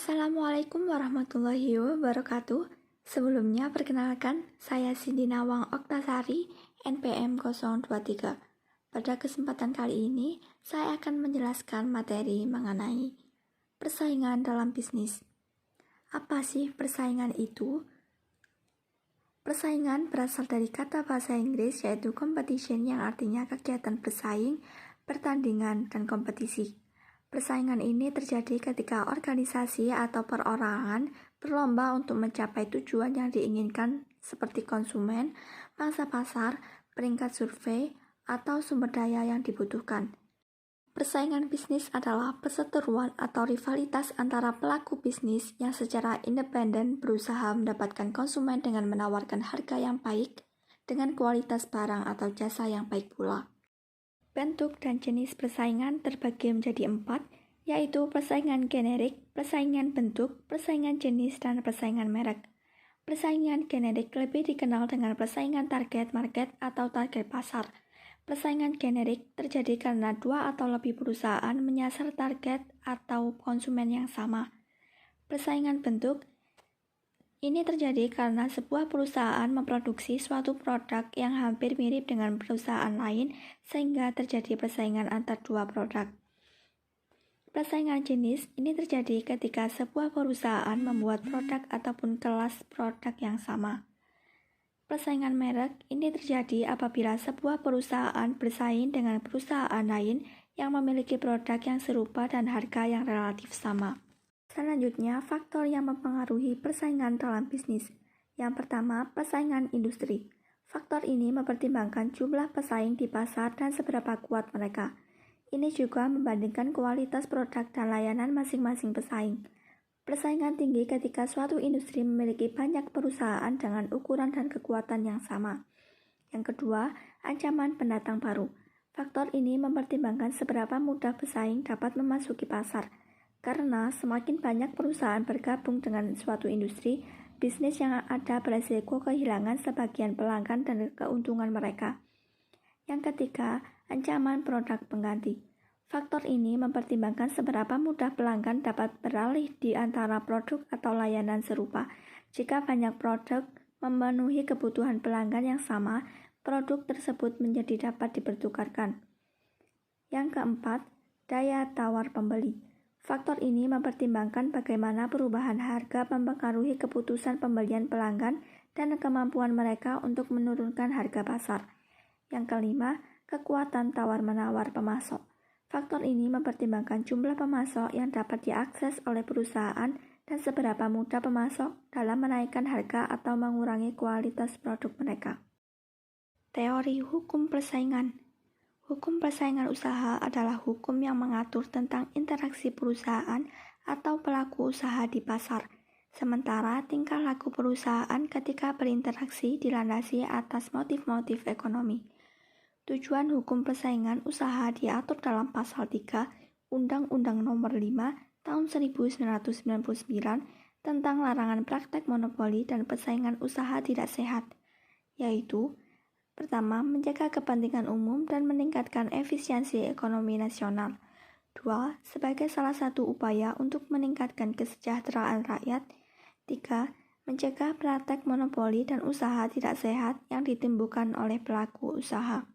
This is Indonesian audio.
Assalamualaikum warahmatullahi wabarakatuh. Sebelumnya perkenalkan, saya Cindy Nawang Oktasari, NPM 023. Pada kesempatan kali ini, saya akan menjelaskan materi mengenai persaingan dalam bisnis. Apa sih persaingan itu? Persaingan berasal dari kata bahasa Inggris yaitu competition yang artinya kegiatan bersaing, pertandingan, dan kompetisi. Persaingan ini terjadi ketika organisasi atau perorangan berlomba untuk mencapai tujuan yang diinginkan seperti konsumen, mangsa pasar, peringkat survei, atau sumber daya yang dibutuhkan. Persaingan bisnis adalah perseteruan atau rivalitas antara pelaku bisnis yang secara independen berusaha mendapatkan konsumen dengan menawarkan harga yang baik dengan kualitas barang atau jasa yang baik pula. Bentuk dan jenis persaingan terbagi menjadi 4, yaitu persaingan generik, persaingan bentuk, persaingan jenis, dan persaingan merek. Persaingan generik lebih dikenal dengan persaingan target market atau target pasar. Persaingan generik terjadi karena 2 atau lebih perusahaan menyasar target atau konsumen yang sama. Persaingan bentuk ini terjadi karena sebuah perusahaan memproduksi suatu produk yang hampir mirip dengan perusahaan lain sehingga terjadi persaingan antar dua produk. Persaingan jenis ini terjadi ketika sebuah perusahaan membuat produk ataupun kelas produk yang sama. Persaingan merek ini terjadi apabila sebuah perusahaan bersaing dengan perusahaan lain yang memiliki produk yang serupa dan harga yang relatif sama. Selanjutnya, faktor yang mempengaruhi persaingan dalam bisnis. Yang pertama, persaingan industri. Faktor ini mempertimbangkan jumlah pesaing di pasar dan seberapa kuat mereka. Ini juga membandingkan kualitas produk dan layanan masing-masing pesaing. Persaingan tinggi ketika suatu industri memiliki banyak perusahaan dengan ukuran dan kekuatan yang sama. Yang kedua, ancaman pendatang baru. Faktor ini mempertimbangkan seberapa mudah pesaing dapat memasuki pasar. Karena semakin banyak perusahaan bergabung dengan suatu industri, bisnis yang ada beresiko kehilangan sebagian pelanggan dan keuntungan mereka. Yang ketiga, ancaman produk pengganti. Faktor ini mempertimbangkan seberapa mudah pelanggan dapat beralih di antara produk atau layanan serupa. Jika banyak produk memenuhi kebutuhan pelanggan yang sama, produk tersebut menjadi dapat dipertukarkan. Yang keempat, daya tawar pembeli. Faktor ini mempertimbangkan bagaimana perubahan harga mempengaruhi keputusan pembelian pelanggan dan kemampuan mereka untuk menurunkan harga pasar. Yang kelima, kekuatan tawar-menawar pemasok. Faktor ini mempertimbangkan jumlah pemasok yang dapat diakses oleh perusahaan dan seberapa mudah pemasok dalam menaikkan harga atau mengurangi kualitas produk mereka. Teori hukum persaingan. Hukum persaingan usaha adalah hukum yang mengatur tentang interaksi perusahaan atau pelaku usaha di pasar. Sementara tingkah laku perusahaan ketika berinteraksi dilandasi atas motif-motif ekonomi. Tujuan hukum persaingan usaha diatur dalam pasal 3 Undang-Undang Nomor 5 Tahun 1999 tentang larangan praktek monopoli dan persaingan usaha tidak sehat, yaitu pertama, menjaga kepentingan umum dan meningkatkan efisiensi ekonomi nasional. 2. Sebagai salah satu upaya untuk meningkatkan kesejahteraan rakyat. 3. Mencegah praktek monopoli dan usaha tidak sehat yang ditimbulkan oleh pelaku usaha.